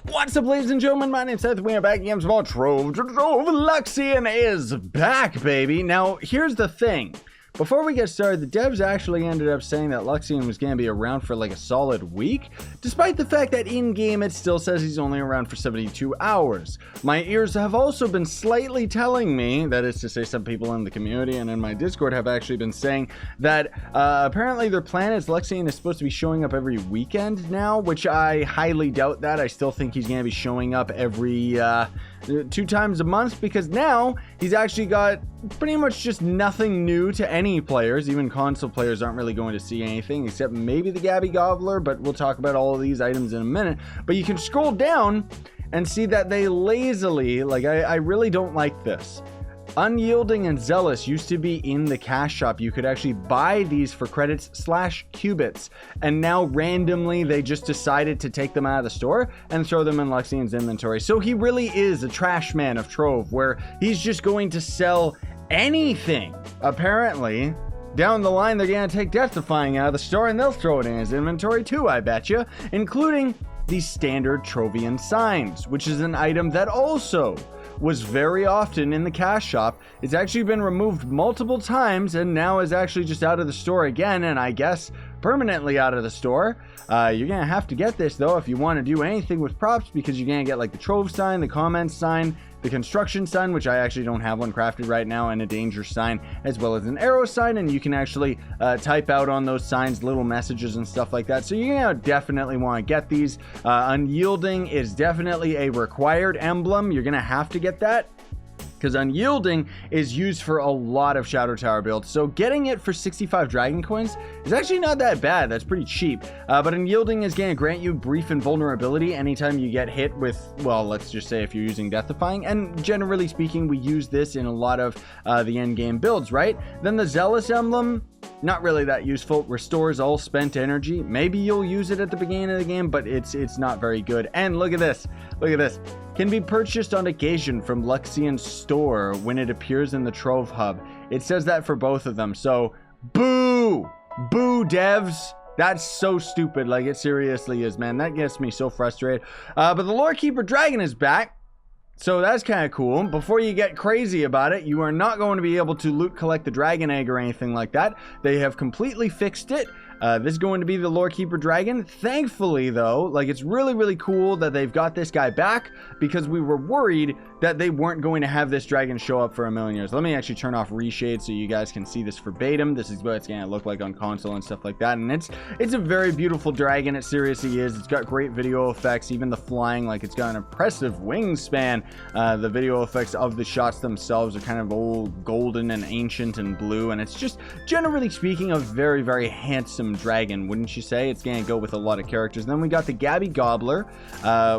What's up, ladies and gentlemen? My name's Seth. We are back again from Trove. Luxion is back, baby. Now, here's the thing. Before we get started, the devs actually ended up saying that Luxion was going to be around for like a solid week, despite the fact that in-game it still says he's only around for 72 hours. My ears have also been slightly telling me, that is to say some people in the community and in my Discord have actually been saying that apparently their plan is Luxion is supposed to be showing up every weekend now, which I highly doubt that. I still think he's going to be showing up every 2 times a month, because now he's actually got pretty much just nothing new to any players. Even console players aren't really going to see anything except maybe the Gabby Gobbler, but we'll talk about all of these items in a minute. But you can scroll down and see that they lazily, like, I really don't like this. Unyielding and Zealous used to be in the cash shop. You could actually buy these for credits / qubits, and now randomly they just decided to take them out of the store and throw them in Luxion's inventory. So he really is a trash man of Trove, where he's just going to sell anything. Apparently down the line they're gonna take Death Defying out of the store and they'll throw it in his inventory too, I betcha, including the standard Trovian signs, which is an item that also was very often in the cash shop. It's actually been removed multiple times and now is actually just out of the store again, and I guess permanently out of the store. You're gonna have to get this though if you want to do anything with props, because you're gonna get like the Trove sign, the comments sign, the construction sign, which I actually don't have one crafted right now, and a danger sign, as well as an arrow sign, and you can actually type out on those signs little messages and stuff like that. So you're gonna definitely want to get these. Unyielding is definitely a required emblem. You're gonna have to get that, because Unyielding is used for a lot of Shadow Tower builds. So getting it for 65 dragon coins is actually not that bad. That's pretty cheap. But Unyielding is going to grant you brief invulnerability anytime you get hit with, well, let's just say if you're using Death Defying. And generally speaking, we use this in a lot of the endgame builds, right? Then the Zealous emblem, not really that useful. Restores all spent energy. Maybe you'll use it at the beginning of the game, but it's not very good. And look at this. Look at this. Can be purchased on occasion from Luxion's store when it appears in the Trove hub. It says that for both of them. So boo! Boo, devs! That's so stupid. Like, it seriously is, man. That gets me so frustrated. But the Lorekeeper Dragon is back. So that's kind of cool. Before you get crazy about it, you are not going to be able to loot collect the dragon egg or anything like that. They have completely fixed it. This is going to be the Lorekeeper Dragon. Thankfully, though, like, it's really, really cool that they've got this guy back, because we were worried that they weren't going to have this dragon show up for a million years. Let me actually turn off reshade so you guys can see this verbatim. This is what it's going to look like on console and stuff like that. And it's a very beautiful dragon. It seriously is. It's got great video effects, even the flying. Like, it's got an impressive wingspan. The video effects of the shots themselves are kind of old golden and ancient and blue, and it's just, generally speaking, a very, very handsome dragon, wouldn't you say? It's gonna go with a lot of characters. And then we got the Gabby Gobbler,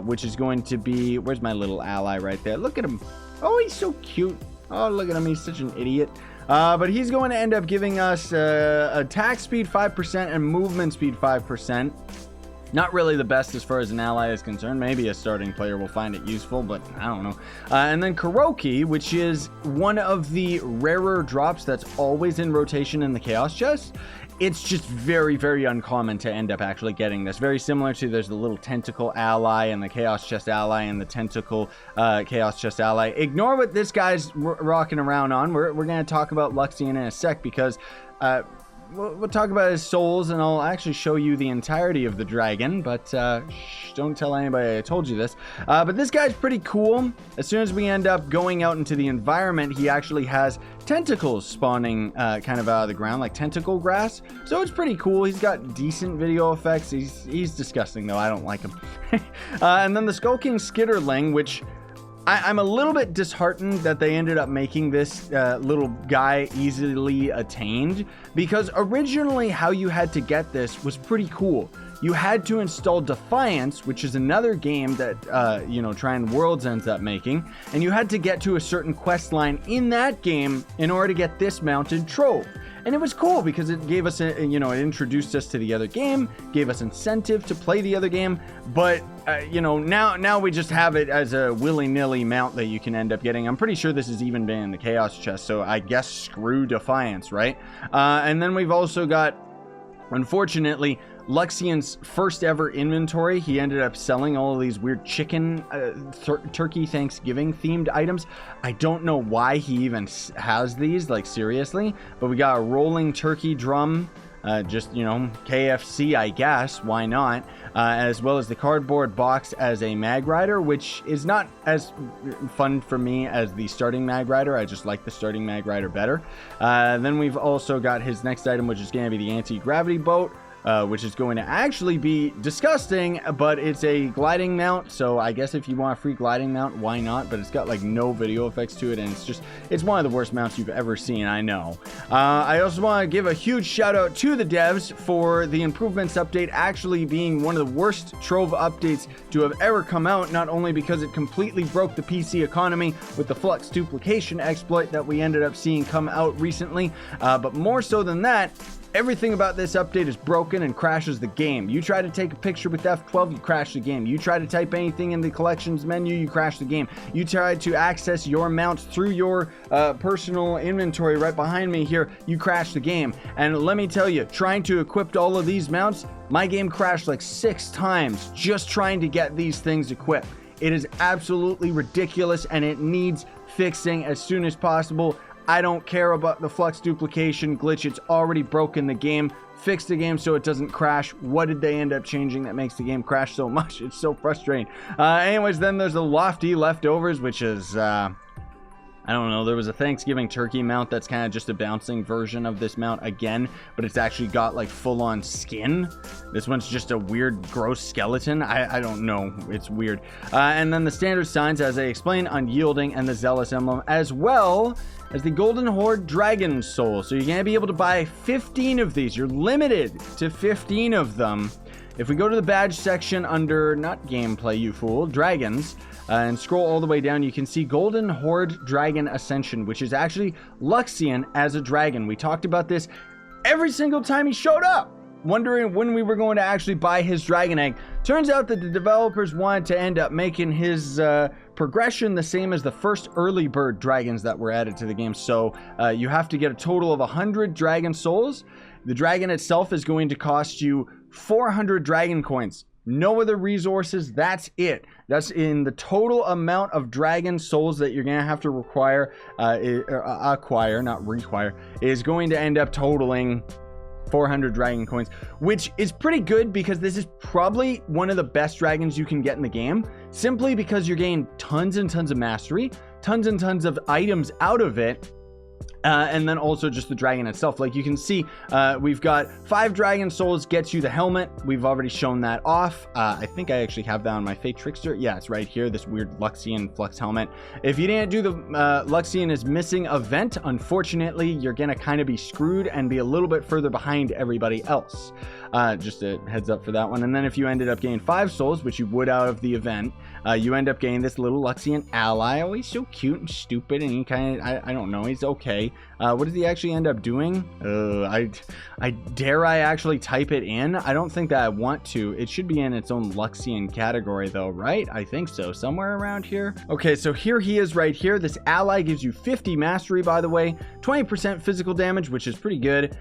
which is going to be, where's my little ally right there? Look at him. Oh, he's so cute. Oh, look at him. He's such an idiot. But he's going to end up giving us attack speed 5% and movement speed 5%. Not really the best as far as an ally is concerned. Maybe a starting player will find it useful, but I don't know. And then Kuroky, which is one of the rarer drops that's always in rotation in the Chaos Chest. It's just very, very uncommon to end up actually getting this. Very similar to, there's the little tentacle ally and the Chaos Chest ally and the tentacle Chaos Chest ally. Ignore what this guy's rocking around on. We're going to talk about Luxion in a sec, because we'll talk about his souls, and I'll actually show you the entirety of the dragon, but shh, don't tell anybody I told you this. But this guy's pretty cool. As soon as we end up going out into the environment, he actually has tentacles spawning kind of out of the ground, like tentacle grass. So it's pretty cool. He's got decent video effects. He's disgusting, though. I don't like him. And then the Skulking Skitterling, which I'm a little bit disheartened that they ended up making this little guy easily attained, because originally how you had to get this was pretty cool. You had to install Defiance, which is another game that, you know, Trine Worlds ends up making, and you had to get to a certain quest line in that game in order to get this mounted Trove. And it was cool because it gave us, it introduced us to the other game, gave us incentive to play the other game. But, now we just have it as a willy-nilly mount that you can end up getting. I'm pretty sure this has even been in the Chaos Chest, so I guess screw Defiance, right? And then we've also got, unfortunately, Luxion's first ever inventory. He ended up selling all of these weird chicken, turkey Thanksgiving themed items. I don't know why he even has these, like seriously, but we got a rolling turkey drum. Just, you know, KFC, I guess. Why not? As well as the cardboard box as a mag rider, which is not as fun for me as the starting mag rider. I just like the starting mag rider better. Then we've also got his next item, which is going to be the Antigravity Boat. Which is going to actually be disgusting, but it's a gliding mount, so I guess if you want a free gliding mount, why not? But it's got like no video effects to it, and it's one of the worst mounts you've ever seen, I know. I also want to give a huge shout out to the devs for the improvements update actually being one of the worst Trove updates to have ever come out, not only because it completely broke the PC economy with the flux duplication exploit that we ended up seeing come out recently, but more so than that, everything about this update is broken and crashes the game. You try to take a picture with F12, you crash the game. You try to type anything in the collections menu, you crash the game. You try to access your mounts through your personal inventory right behind me here, you crash the game. And let me tell you, trying to equip all of these mounts, my game crashed like 6 times just trying to get these things equipped. It is absolutely ridiculous and it needs fixing as soon as possible. I don't care about the flux duplication glitch. It's already broken the game. Fix the game so it doesn't crash. What did they end up changing that makes the game crash so much? It's so frustrating. Anyways, then there's the lofty leftovers, which is, I don't know. There was a Thanksgiving turkey mount that's kind of just a bouncing version of this mount again, but it's actually got like full-on skin. This one's just a weird, gross skeleton. I don't know. It's weird. And then the standard signs, as I explained, Unyielding and the Zealous Emblem, as well as the Golden Horde Dragon Souls. So you're going to be able to buy 15 of these. You're limited to 15 of them. If we go to the badge section under, not gameplay, you fool, dragons, and scroll all the way down, you can see Golden Horde Dragon Ascension, which is actually Luxion as a dragon. We talked about this every single time he showed up, wondering when we were going to actually buy his dragon egg. Turns out that the developers wanted to end up making his progression the same as the first early bird dragons that were added to the game. So you have to get a total of 100 dragon souls. The dragon itself is going to cost you 400 dragon coins. No other resources. That's it. That's in the total amount of dragon souls that you're going to have to acquire, not require, is going to end up totaling 400 dragon coins, which is pretty good because this is probably one of the best dragons you can get in the game, simply because you're getting tons and tons of mastery, tons and tons of items out of it. And then also just the dragon itself. Like you can see, we've got 5 dragon souls gets you the helmet. We've already shown that off. I think I actually have that on my Fate Trickster. Yeah, it's right here, this weird Luxion Flux helmet. If you didn't do the Luxion is missing event, unfortunately, you're going to kind of be screwed and be a little bit further behind everybody else. Just a heads up for that one. And then if you ended up getting 5 souls, which you would out of the event, you end up getting this little Luxion ally. Oh, he's so cute and stupid, and he kind of, I don't know, he's okay. What does he actually end up doing? I dare I actually type it in? I don't think that I want to. It should be in its own Luxion category though, right? I think so, somewhere around here. Okay, so here he is right here. This ally gives you 50 mastery, by the way, 20% physical damage, which is pretty good.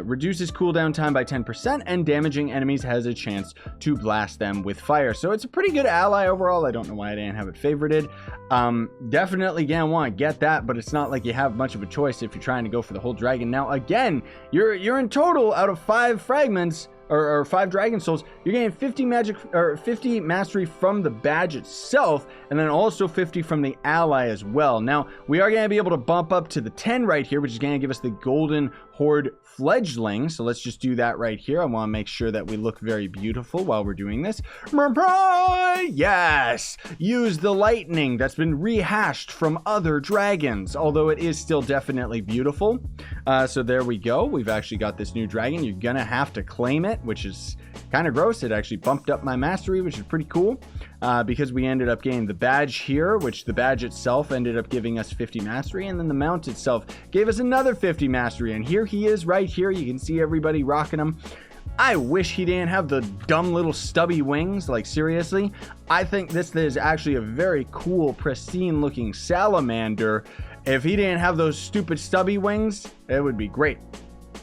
Reduces cooldown time by 10%, and damaging enemies has a chance to blast them with fire. So it's a pretty good ally overall. I don't know why I didn't have it favorited. Definitely gonna want to get that, but it's not like you have much of a choice if you're trying to go for the whole dragon. Now again, you're in total out of 5 fragments or 5 dragon souls, you're getting 50 magic or 50 mastery from the badge itself, and then also 50 from the ally as well. Now we are going to be able to bump up to the 10 right here, which is going to give us the Golden Horde Fledgling. So let's just do that right here. I want to make sure that we look very beautiful while we're doing this. Yes, use the lightning that's been rehashed from other dragons, although it is still definitely beautiful. So there we go. We've actually got this new dragon. You're gonna have to claim it, which is kind of gross. It actually bumped up my mastery, which is pretty cool, because we ended up getting the badge here, which the badge itself ended up giving us 50 mastery, and then the mount itself gave us another 50 mastery. And here he is right here. You can see everybody rocking him. I wish he didn't have the dumb little stubby wings. Like, seriously, I think this is actually a very cool, pristine looking salamander. If he didn't have those stupid stubby wings, it would be great.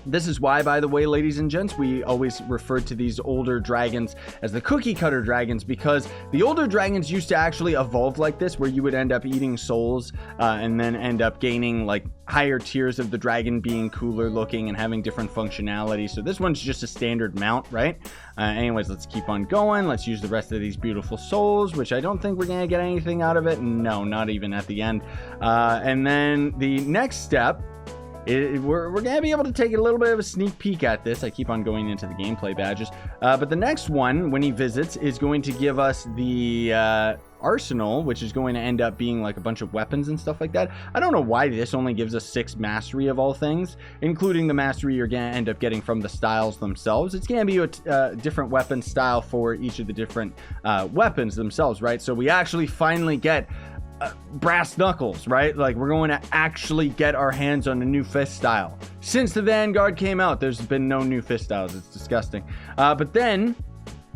This is why, by the way, ladies and gents, we always refer to these older dragons as the cookie cutter dragons, because the older dragons used to actually evolve like this, where you would end up eating souls and then end up gaining like higher tiers of the dragon, being cooler looking and having different functionality. So this one's just a standard mount, right? Anyways, let's keep on going. Let's use the rest of these beautiful souls, which I don't think we're gonna get anything out of it. No, not even at the end. And then the next step, we're going to be able to take a little bit of a sneak peek at this. I keep on going into the gameplay badges. But the next one, when he visits, is going to give us the arsenal, which is going to end up being like a bunch of weapons and stuff like that. I don't know why this only gives us 6 mastery of all things, including the mastery you're going to end up getting from the styles themselves. It's going to be a different weapon style for each of the different weapons themselves, right? So we actually finally get brass knuckles, right? Like, we're going to actually get our hands on a new fist style. Since the Vanguard came out, there's been no new fist styles. It's disgusting. But then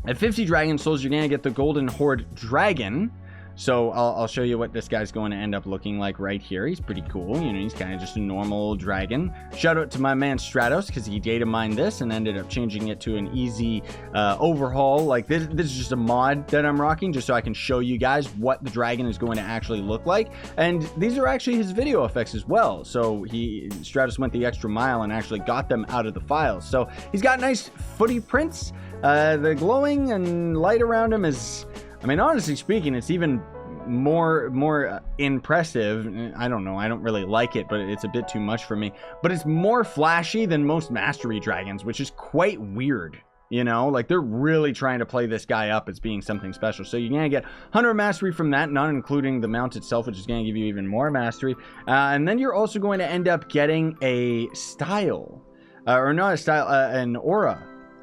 at 50 Dragon Souls, you're going to get the Golden Horde Dragon. So I'll show you what this guy's going to end up looking like right here. He's pretty cool. You know, he's kind of just a normal dragon. Shout out to my man Stratos, because he data mined this and ended up changing it to an easy overhaul. Like, this is just a mod that I'm rocking just so I can show you guys what the dragon is going to actually look like. And these are actually his video effects as well. So Stratos went the extra mile and actually got them out of the files. So he's got nice footy prints. The glowing and light around him is, I mean, honestly speaking, it's even more impressive. I don't know, I don't really like it, but it's a bit too much for me. But it's more flashy than most mastery dragons, which is quite weird. You know, like, they're really trying to play this guy up as being something special. So you're going to get 100 mastery from that, not including the mount itself, which is going to give you even more mastery. And then you're also going to end up getting a style, or not a style, an aura,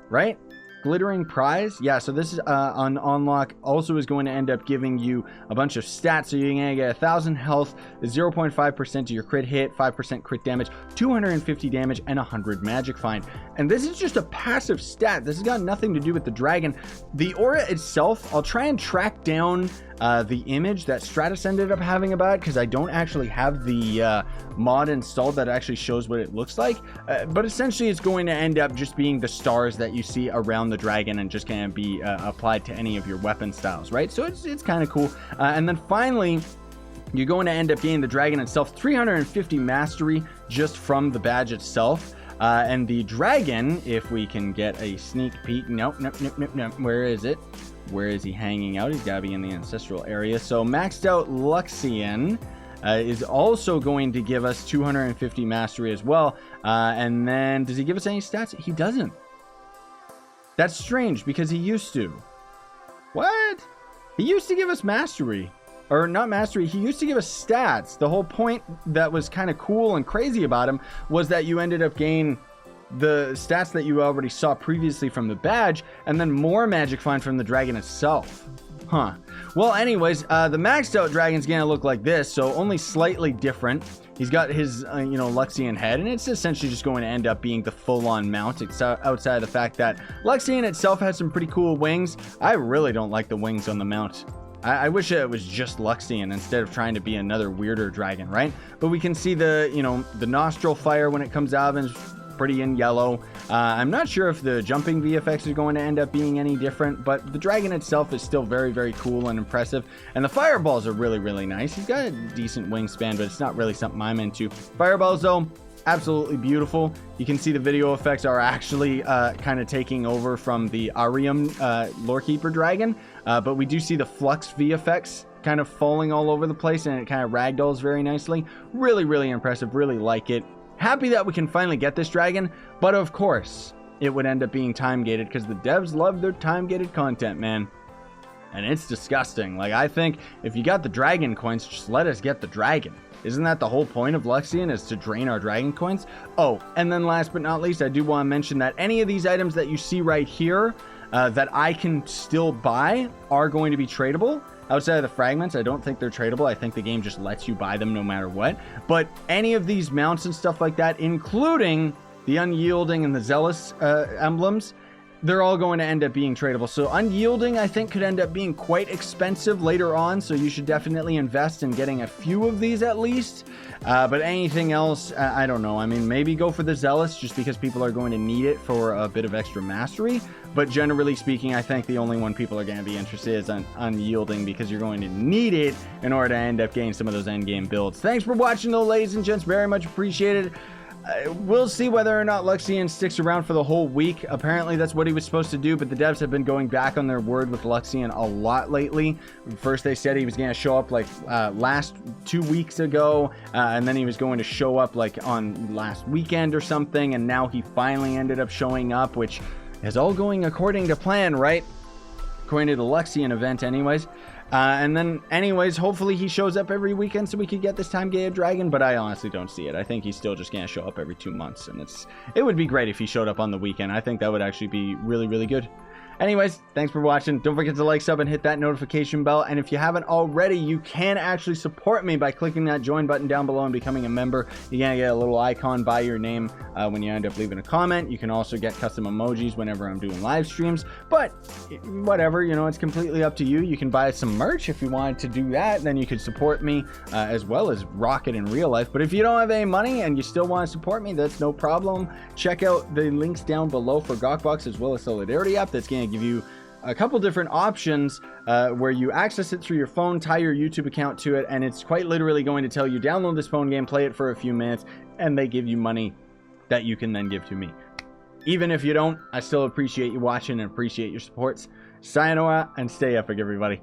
right? Glittering prize. Yeah, so this is on unlock also is going to end up giving you a bunch of stats. So you're going to get 1,000 health, 0.5% to your crit hit, 5% crit damage, 250 damage, and 100 magic find. And this is just a passive stat. This has got nothing to do with the dragon. The aura itself, I'll try and track down the image that Stratos ended up having about it, because I don't actually have the mod installed that actually shows what it looks like. But essentially, it's going to end up just being the stars that you see around the dragon and just going to be applied to any of your weapon styles, right? So it's kind of cool. And then finally, you're going to end up getting the dragon itself, 350 mastery just from the badge itself. And the dragon, if we can get a sneak peek, nope. Where is it? Where is he hanging out? He's got to be in the ancestral area. So maxed out Luxion is also going to give us 250 mastery as well. And then, does he give us any stats? He doesn't. That's strange, because he used to. What? He used to give us mastery. Or not mastery, he used to give us stats. The whole point that was kind of cool and crazy about him was that you ended up gaining the stats that you already saw previously from the badge, and then more magic find from the dragon itself. Huh. Well, anyways, the maxed out dragon's gonna look like this, so only slightly different. He's got his, Luxion head, and it's essentially just going to end up being the full-on mount, outside of the fact that Luxion itself has some pretty cool wings. I really don't like the wings on the mount. I wish it was just Luxion instead of trying to be another weirder dragon, right? But we can see the, the nostril fire when it comes out, and it's pretty in yellow. I'm not sure if the jumping VFX is going to end up being any different, but the dragon itself is still very, very cool and impressive. And the fireballs are really, really nice. He's got a decent wingspan, but it's not really something I'm into. Fireballs, though, absolutely beautiful. You can see the video effects are actually kind of taking over from the Arium Lorekeeper Dragon, but we do see the Flux VFX kind of falling all over the place, and it kind of ragdolls very nicely. Really, really impressive. Really like it. Happy that we can finally get this dragon, but of course, it would end up being time-gated, because the devs love their time-gated content, man. And it's disgusting. Like, I think if you got the dragon coins, just let us get the dragon. Isn't that the whole point of Luxion, is to drain our dragon coins? Oh, and then last but not least, I do want to mention that any of these items that you see right here that I can still buy are going to be tradable. Outside of the fragments, I don't think they're tradable. I think the game just lets you buy them no matter what. But any of these mounts and stuff like that, including the Unyielding and the Zealous emblems, they're all going to end up being tradable. So Unyielding, I think, could end up being quite expensive later on, so you should definitely invest in getting a few of these at least. But anything else, I don't know. I mean, maybe go for the Zealous just because people are going to need it for a bit of extra mastery. But generally speaking, I think the only one people are going to be interested is on Unyielding, because you're going to need it in order to end up getting some of those endgame builds. Thanks for watching though, ladies and gents. Very much appreciated. We'll see whether or not Luxion sticks around for the whole week. Apparently that's what he was supposed to do, but the devs have been going back on their word with Luxion a lot lately. First they said he was going to show up like last 2 weeks ago, and then he was going to show up like on last weekend or something, and now he finally ended up showing up, which is all going according to plan, right? According to the Luxion event anyways. And then anyways, hopefully he shows up every weekend so we could get this time Gaia Dragon, but I honestly don't see it. I think he's still just gonna show up every 2 months, and it would be great if he showed up on the weekend. I think that would actually be really, really good. Anyways, thanks for watching. Don't forget to like, sub, and hit that notification bell. And if you haven't already, you can actually support me by clicking that join button down below and becoming a member. You're going to get a little icon by your name when you end up leaving a comment. You can also get custom emojis whenever I'm doing live streams. But whatever, you know, it's completely up to you. You can buy some merch if you wanted to do that. Then you could support me as well as rock it in real life. But if you don't have any money and you still want to support me, that's no problem. Check out the links down below for Gawkbox as well as Solidarity app. That's going to give you a couple different options where you access it through your phone, tie your YouTube account to it, and it's quite literally going to tell you download this phone game, play it for a few minutes, and they give you money that you can then give to me. Even if you don't, I still appreciate you watching and appreciate your supports. Sayonara and stay epic, everybody.